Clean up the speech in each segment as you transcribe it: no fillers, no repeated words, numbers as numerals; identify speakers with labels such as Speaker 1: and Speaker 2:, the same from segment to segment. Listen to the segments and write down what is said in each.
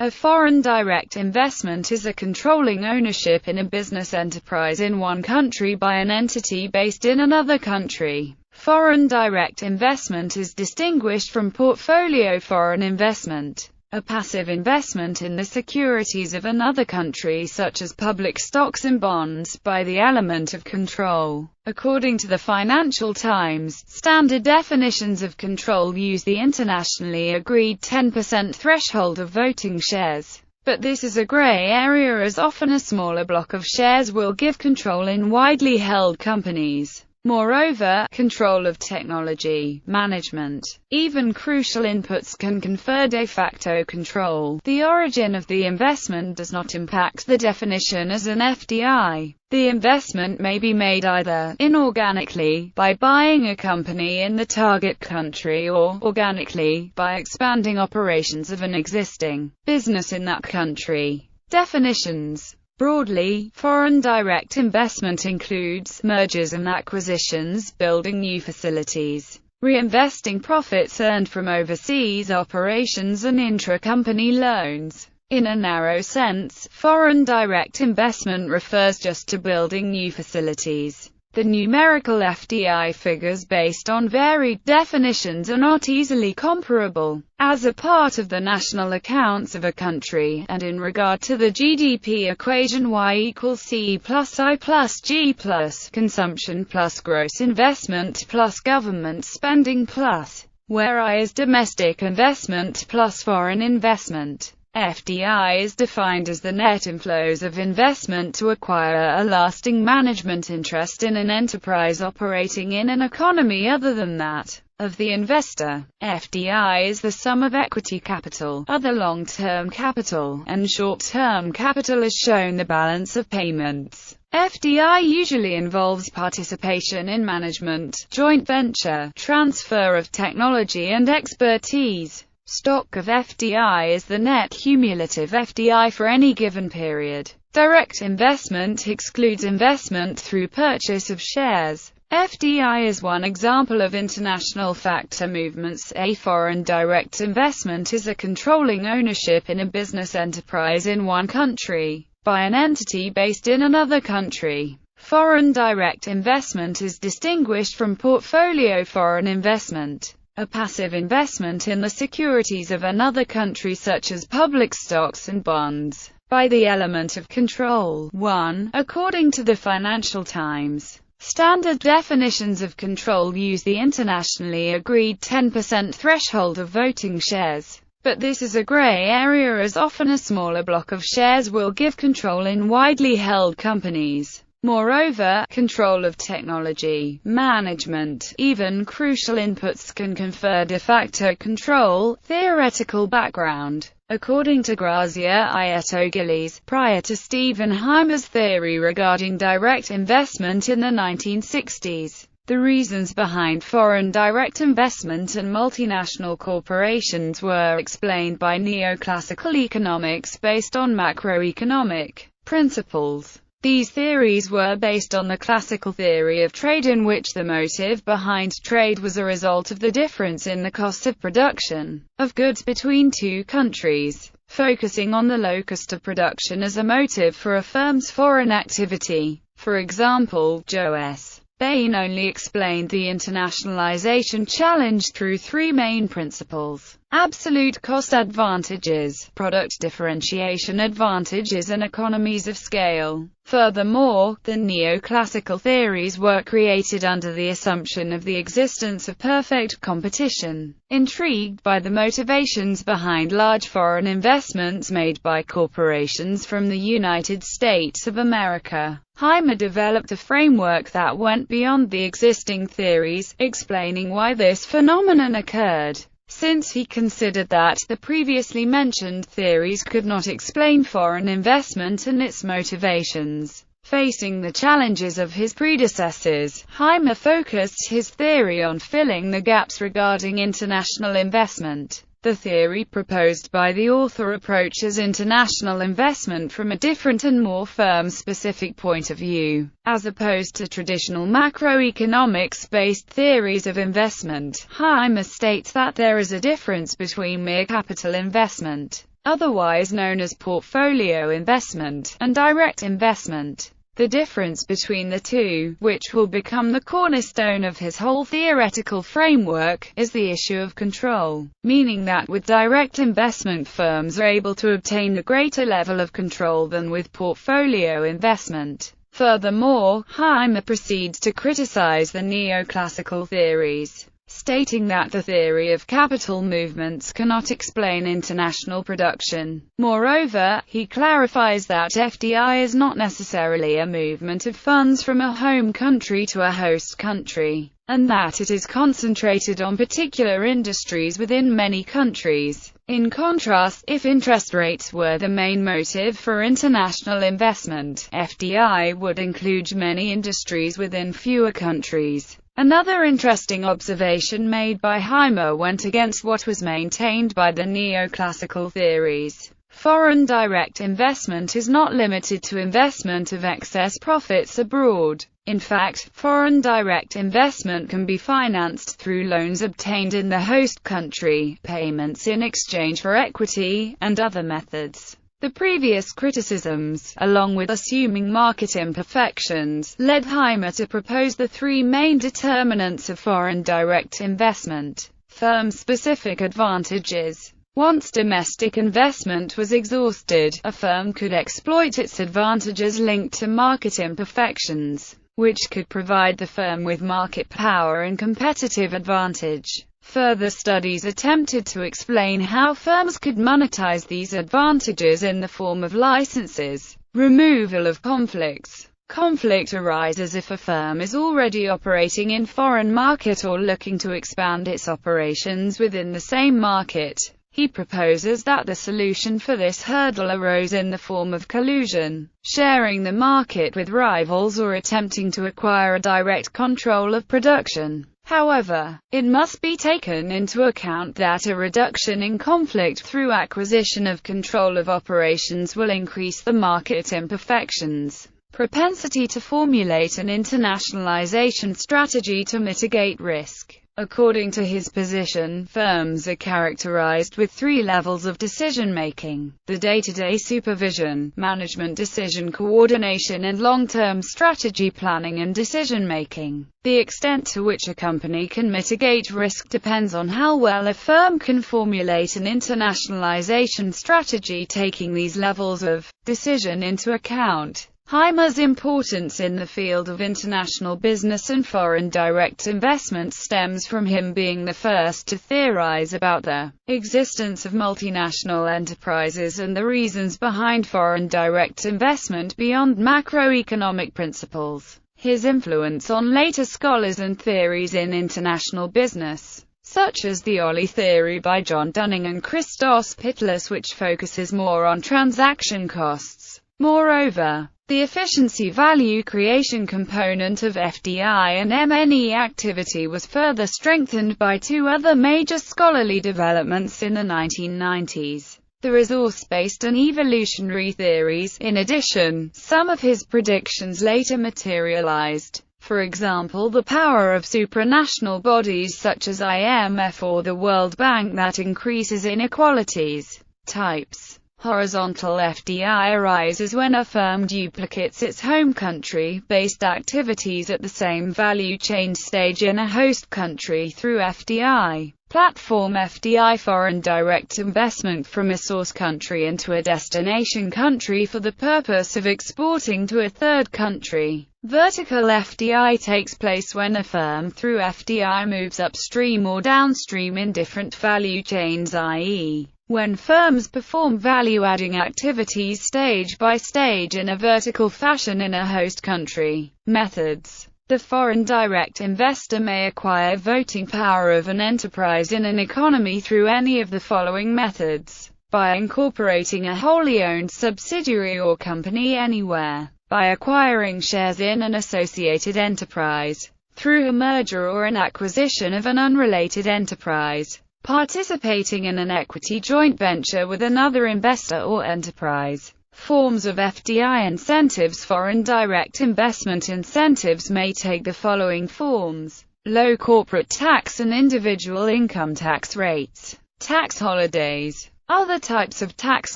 Speaker 1: A foreign direct investment is a controlling ownership in a business enterprise in one country by an entity based in another country. Foreign direct investment is distinguished from portfolio foreign investment, a passive investment in the securities of another country such as public stocks and bonds, by the element of control. According to the Financial Times, standard definitions of control use the internationally agreed 10% threshold of voting shares. But this is a grey area, as often a smaller block of shares will give control in widely held companies. Moreover, control of technology, management, even crucial inputs can confer de facto control. The origin of the investment does not impact the definition as an FDI. The investment may be made either inorganically, by buying a company in the target country, or organically, by expanding operations of an existing business in that country. Definitions. Broadly, foreign direct investment includes mergers and acquisitions, building new facilities, reinvesting profits earned from overseas operations, and intra-company loans. In a narrow sense, foreign direct investment refers just to building new facilities. The numerical FDI figures based on varied definitions are not easily comparable. As a part of the national accounts of a country, and in regard to the GDP equation, Y equals C plus I plus G plus consumption plus gross investment plus government spending plus, where I is domestic investment plus foreign investment. FDI is defined as the net inflows of investment to acquire a lasting management interest in an enterprise operating in an economy other than that of the investor. FDI is the sum of equity capital, other long-term capital, and short-term capital, as shown the balance of payments. FDI usually involves participation in management, joint venture, transfer of technology and expertise. Stock of FDI is the net cumulative FDI for any given period. Direct investment excludes investment through purchase of shares. FDI is one example of international factor movements. A foreign direct investment is a controlling ownership in a business enterprise in one country, by an entity based in another country. Foreign direct investment is distinguished from portfolio foreign investment, a passive investment in the securities of another country such as public stocks and bonds, by the element of control. 1. According to the Financial Times, standard definitions of control use the internationally agreed 10% threshold of voting shares. But this is a grey area, as often a smaller block of shares will give control in widely held companies. Moreover, control of technology, management, even crucial inputs can confer de facto control. Theoretical background. According to Grazia Ietto-Gillies, prior to Stephen Hymer's theory regarding direct investment in the 1960s, the reasons behind foreign direct investment and multinational corporations were explained by neoclassical economics based on macroeconomic principles. These theories were based on the classical theory of trade, in which the motive behind trade was a result of the difference in the cost of production of goods between two countries, focusing on the locus of production as a motive for a firm's foreign activity. For example, Joe S. Bain only explained the internationalization challenge through three main principles: absolute cost advantages, product differentiation advantages, and economies of scale. Furthermore, the neoclassical theories were created under the assumption of the existence of perfect competition. Intrigued by the motivations behind large foreign investments made by corporations from the United States of America, Hymer developed a framework that went beyond the existing theories, explaining why this phenomenon occurred. Since he considered that the previously mentioned theories could not explain foreign investment and its motivations. Facing the challenges of his predecessors, Hymer focused his theory on filling the gaps regarding international investment. The theory proposed by the author approaches international investment from a different and more firm-specific point of view, as opposed to traditional macroeconomics-based theories of investment. Hymer states that there is a difference between mere capital investment, otherwise known as portfolio investment, and direct investment. The difference between the two, which will become the cornerstone of his whole theoretical framework, is the issue of control, meaning that with direct investment firms are able to obtain a greater level of control than with portfolio investment. Furthermore, Hymer proceeds to criticize the neoclassical theories, stating that the theory of capital movements cannot explain international production. Moreover, he clarifies that FDI is not necessarily a movement of funds from a home country to a host country, and that it is concentrated on particular industries within many countries. In contrast, if interest rates were the main motive for international investment, FDI would include many industries within fewer countries. Another interesting observation made by Hymer went against what was maintained by the neoclassical theories. Foreign direct investment is not limited to investment of excess profits abroad. In fact, foreign direct investment can be financed through loans obtained in the host country, payments in exchange for equity, and other methods. The previous criticisms, along with assuming market imperfections, led Hymer to propose the three main determinants of foreign direct investment. Firm-specific advantages. Once domestic investment was exhausted, a firm could exploit its advantages linked to market imperfections, which could provide the firm with market power and competitive advantage. Further studies attempted to explain how firms could monetize these advantages in the form of licenses. Removal of conflicts. Conflict arises if a firm is already operating in foreign market or looking to expand its operations within the same market. He proposes that the solution for this hurdle arose in the form of collusion, sharing the market with rivals or attempting to acquire a direct control of production. However, it must be taken into account that a reduction in conflict through acquisition of control of operations will increase the market imperfections' propensity to formulate an internationalization strategy to mitigate risk. According to his position, firms are characterized with three levels of decision-making: the day-to-day supervision, management decision coordination, and long-term strategy planning and decision-making. The extent to which a company can mitigate risk depends on how well a firm can formulate an internationalization strategy taking these levels of decision into account. Hymer's importance in the field of international business and foreign direct investment stems from him being the first to theorize about the existence of multinational enterprises and the reasons behind foreign direct investment beyond macroeconomic principles. His influence on later scholars and theories in international business, such as the Ollie theory by John Dunning and Christos Pitlis, which focuses more on transaction costs. Moreover, the efficiency value creation component of FDI and M&E activity was further strengthened by two other major scholarly developments in the 1990s: the resource-based and evolutionary theories. In addition, some of his predictions later materialized. For example, the power of supranational bodies such as IMF or the World Bank that increases inequalities. Types. Horizontal FDI arises when a firm duplicates its home country-based activities at the same value chain stage in a host country through FDI. Platform FDI: foreign direct investment from a source country into a destination country for the purpose of exporting to a third country. Vertical FDI takes place when a firm through FDI moves upstream or downstream in different value chains, i.e., when firms perform value-adding activities stage by stage in a vertical fashion in a host country. Methods. The foreign direct investor may acquire voting power of an enterprise in an economy through any of the following methods: by incorporating a wholly owned subsidiary or company anywhere, by acquiring shares in an associated enterprise, through a merger or an acquisition of an unrelated enterprise, participating in an equity joint venture with another investor or enterprise. Forms of FDI incentives. Foreign direct investment incentives may take the following forms: low corporate tax and individual income tax rates, tax holidays, Other types of tax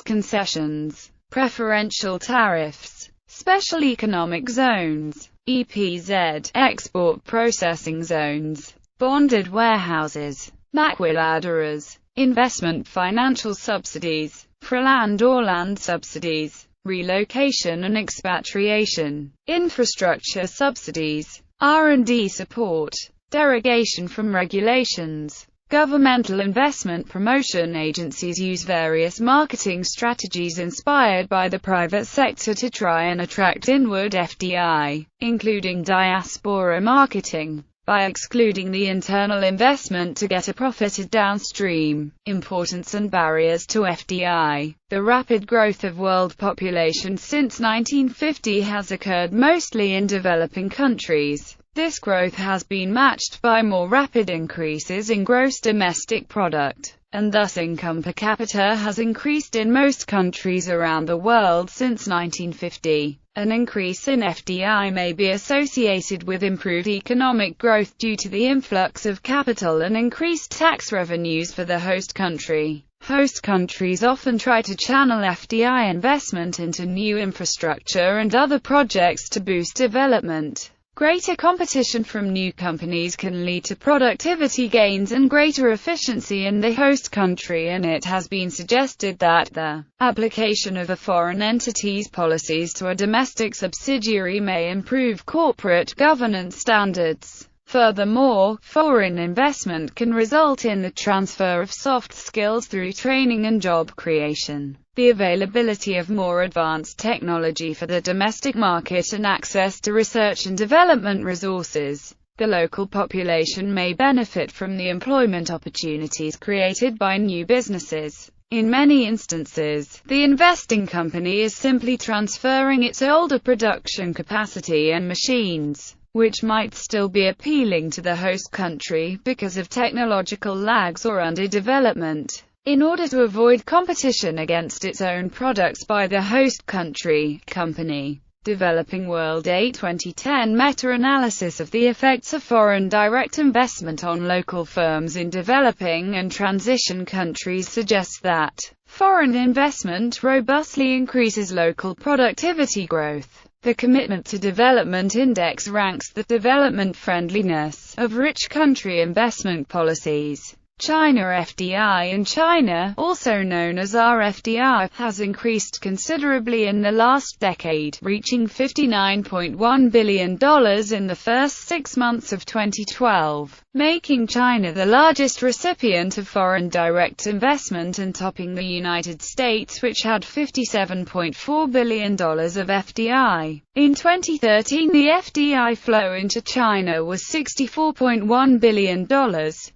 Speaker 1: concessions: preferential tariffs, special economic zones, EPZ, export processing zones, bonded warehouses, maquiladoras, investment financial subsidies, for land or land subsidies, relocation and expatriation, infrastructure subsidies, R&D support, derogation from regulations. Governmental investment promotion agencies use various marketing strategies inspired by the private sector to try and attract inward FDI, including diaspora marketing, by excluding the internal investment to get a profit downstream. Importance and barriers to FDI. The rapid growth of world population since 1950 has occurred mostly in developing countries. This growth has been matched by more rapid increases in gross domestic product, and thus income per capita has increased in most countries around the world since 1950. An increase in FDI may be associated with improved economic growth due to the influx of capital and increased tax revenues for the host country. Host countries often try to channel FDI investment into new infrastructure and other projects to boost development. Greater competition from new companies can lead to productivity gains and greater efficiency in the host country, and it has been suggested that the application of a foreign entity's policies to a domestic subsidiary may improve corporate governance standards. Furthermore, foreign investment can result in the transfer of soft skills through training and job creation. The availability of more advanced technology for the domestic market and access to research and development resources. The local population may benefit from the employment opportunities created by new businesses. In many instances, the investing company is simply transferring its older production capacity and machines, which might still be appealing to the host country because of technological lags or underdevelopment. In order to avoid competition against its own products by the host country, company. Developing World. A 2010 meta-analysis of the effects of foreign direct investment on local firms in developing and transition countries suggests that foreign investment robustly increases local productivity growth. The Commitment to Development Index ranks the development friendliness of rich country investment policies. China FDI in China, also known as RFDI, has increased considerably in the last decade, reaching $59.1 billion in the first 6 months of 2012, making China the largest recipient of foreign direct investment and topping the United States, which had $57.4 billion of FDI. In 2013, the FDI flow into China was $64.1 billion,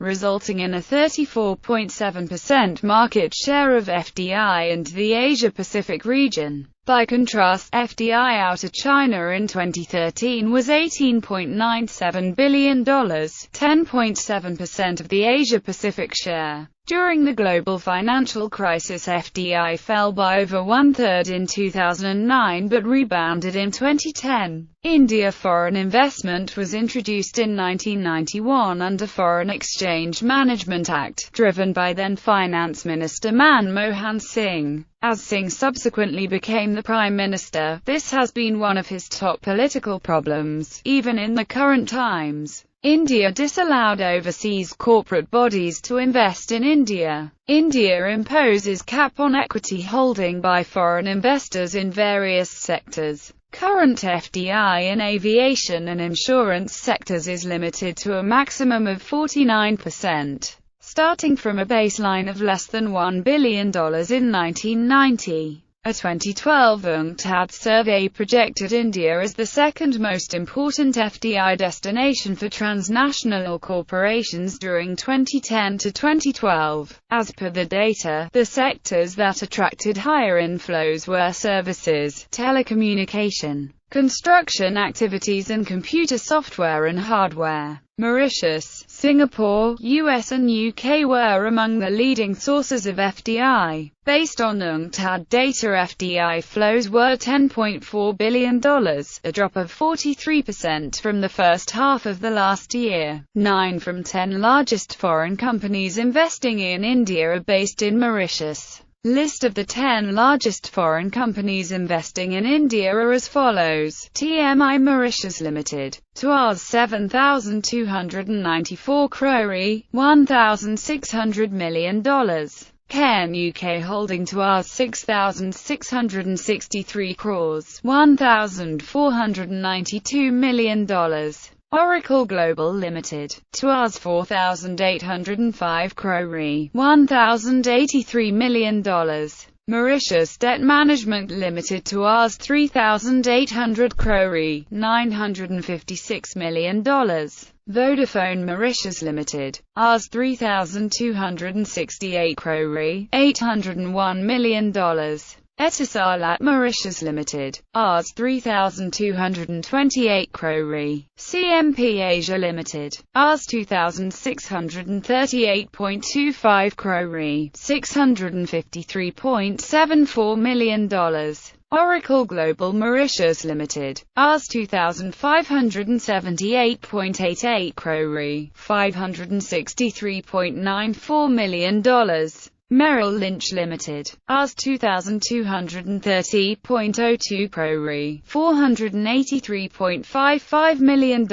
Speaker 1: resulting in a 34.7% market share of FDI into the Asia-Pacific region. By contrast, FDI out of China in 2013 was $18.97 billion, 10.7% of the Asia-Pacific share. During the global financial crisis, FDI fell by over one-third in 2009 but rebounded in 2010. India foreign investment was introduced in 1991 under Foreign Exchange Management Act, driven by then Finance Minister Manmohan Singh. As Singh subsequently became the Prime Minister, this has been one of his top political problems, even in the current times. India disallowed overseas corporate bodies to invest in India. India imposes cap on equity holding by foreign investors in various sectors. Current FDI in aviation and insurance sectors is limited to a maximum of 49%, starting from a baseline of less than $1 billion in 1990. A 2012 UNCTAD survey projected India as the second most important FDI destination for transnational corporations during 2010 to 2012. As per the data, the sectors that attracted higher inflows were services, telecommunication, construction activities and computer software and hardware. Mauritius, Singapore, US and UK were among the leading sources of FDI. Based on UNCTAD data, FDI flows were $10.4 billion, a drop of 43% from the first half of the last year. 9 from 10 largest foreign companies investing in India are based in Mauritius. List of the 10 largest foreign companies investing in India are as follows. TMI Mauritius Limited, Rs 7,294 crore, $1,600 million. Cairn UK Holding Rs 6,663 crores, $1,492 million. Oracle Global Limited, Rs 4,805 crore, $1,083 million. Mauritius Debt Management Limited, Rs 3,800 crore, $956 million. Vodafone Mauritius Limited, Rs 3,268 crore, $801 million. Etisalat Mauritius Limited, Rs 3,228 crore. CMP Asia Limited, Rs 2,638.25 crore, $653.74 million. Oracle Global Mauritius Limited, Rs 2,578.88 crore, $563.94 million. Merrill Lynch Limited, Rs 2,230.02 crore, $483.55 million.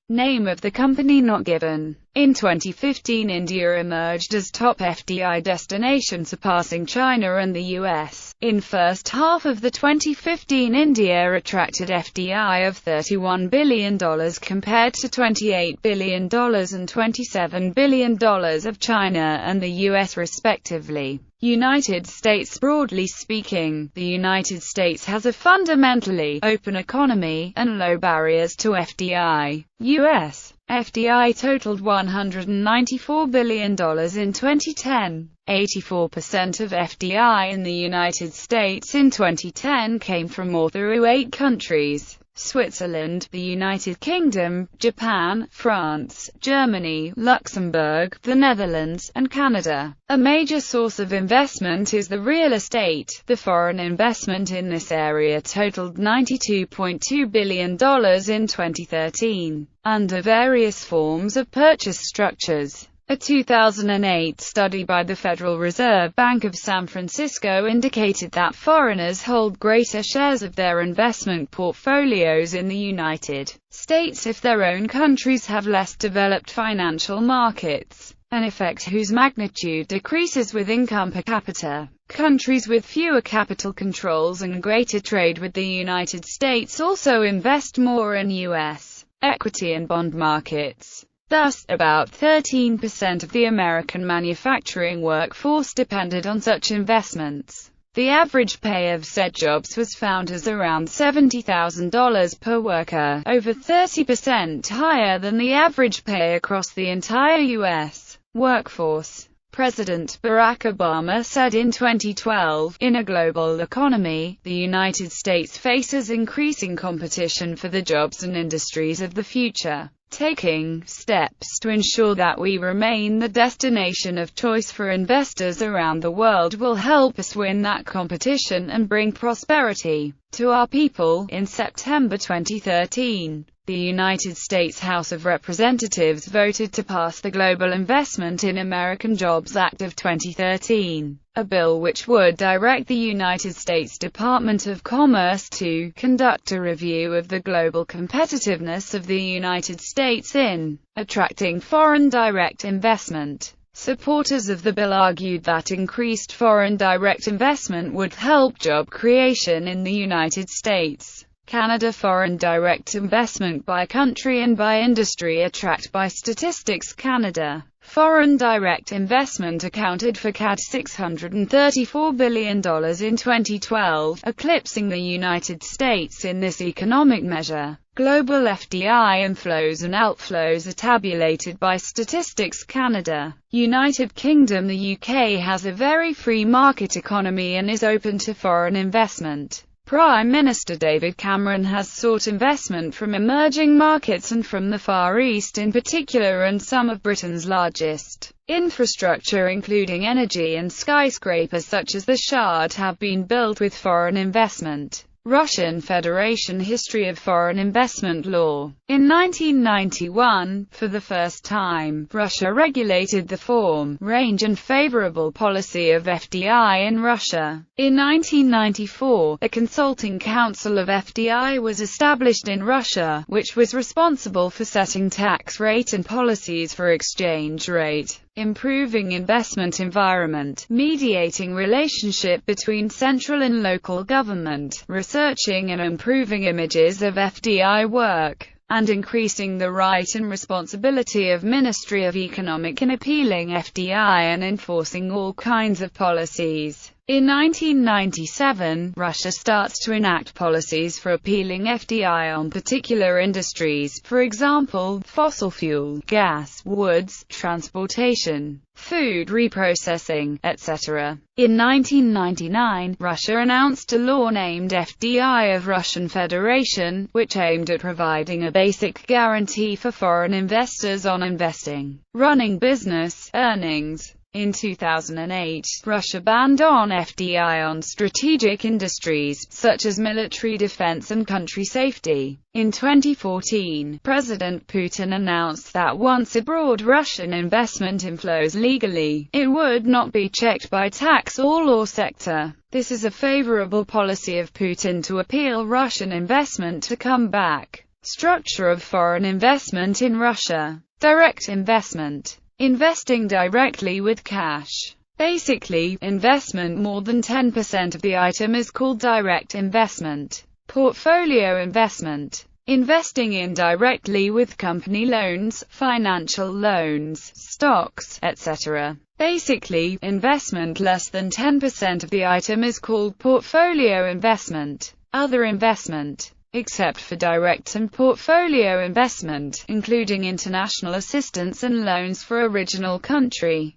Speaker 1: Name of the company not given. In 2015, India emerged as top FDI destination, surpassing China and the US. In first half of the 2015, India attracted FDI of $31 billion compared to $28 billion and $27 billion of China and the US respectively. United States. Broadly speaking, the United States has a fundamentally open economy and low barriers to FDI. U.S. FDI totaled $194 billion in 2010. 84% of FDI in the United States in 2010 came from or through 8 countries: Switzerland, the United Kingdom, Japan, France, Germany, Luxembourg, the Netherlands, and Canada. A major source of investment is the real estate. The foreign investment in this area totaled $92.2 billion in 2013, under various forms of purchase structures. A 2008 study by the Federal Reserve Bank of San Francisco indicated that foreigners hold greater shares of their investment portfolios in the United States if their own countries have less developed financial markets, an effect whose magnitude decreases with income per capita. Countries with fewer capital controls and greater trade with the United States also invest more in U.S. equity and bond markets. Thus, about 13% of the American manufacturing workforce depended on such investments. The average pay of said jobs was found as around $70,000 per worker, over 30% higher than the average pay across the entire U.S. workforce. President Barack Obama said in 2012, "In a global economy, the United States faces increasing competition for the jobs and industries of the future. Taking steps to ensure that we remain the destination of choice for investors around the world will help us win that competition and bring prosperity to our people." In September 2013, the United States House of Representatives voted to pass the Global Investment in American Jobs Act of 2013, a bill which would direct the United States Department of Commerce to conduct a review of the global competitiveness of the United States in attracting foreign direct investment. Supporters of the bill argued that increased foreign direct investment would help job creation in the United States. Canada. Foreign direct investment by country and by industry. Tracked by Statistics Canada, foreign direct investment accounted for CAD $634 billion in 2012, eclipsing the United States in this economic measure. Global FDI inflows and outflows are tabulated by Statistics Canada. United Kingdom. The UK has a very free market economy and is open to foreign investment. Prime Minister David Cameron has sought investment from emerging markets and from the Far East in particular, and some of Britain's largest infrastructure including energy and skyscrapers such as the Shard have been built with foreign investment. Russian Federation History of Foreign Investment Law. In 1991, for the first time, Russia regulated the form, range and favorable policy of FDI in Russia. In 1994, a consulting council of FDI was established in Russia, which was responsible for setting tax rate and policies for exchange rate, improving investment environment, mediating relationship between central and local government, researching and improving images of FDI work, and increasing the right and responsibility of Ministry of Economic in appealing FDI and enforcing all kinds of policies. In 1997, Russia starts to enact policies for appealing FDI on particular industries, for example, fossil fuel, gas, woods, transportation, food reprocessing, etc. In 1999, Russia announced a law named FDI of Russian Federation, which aimed at providing a basic guarantee for foreign investors on investing, running business, earnings. In 2008, Russia banned on FDI on strategic industries, such as military defense and country safety. In 2014, President Putin announced that once abroad Russian investment inflows legally, it would not be checked by tax or law sector. This is a favorable policy of Putin to appeal Russian investment to come back. Structure of foreign investment in Russia. Direct investment. Investing directly with cash. Basically, investment more than 10% of the item is called direct investment. Portfolio investment. Investing indirectly with company loans, financial loans, stocks, etc. Basically, investment less than 10% of the item is called portfolio investment. Other investment. Except for direct and portfolio investment, including international assistance and loans for original country.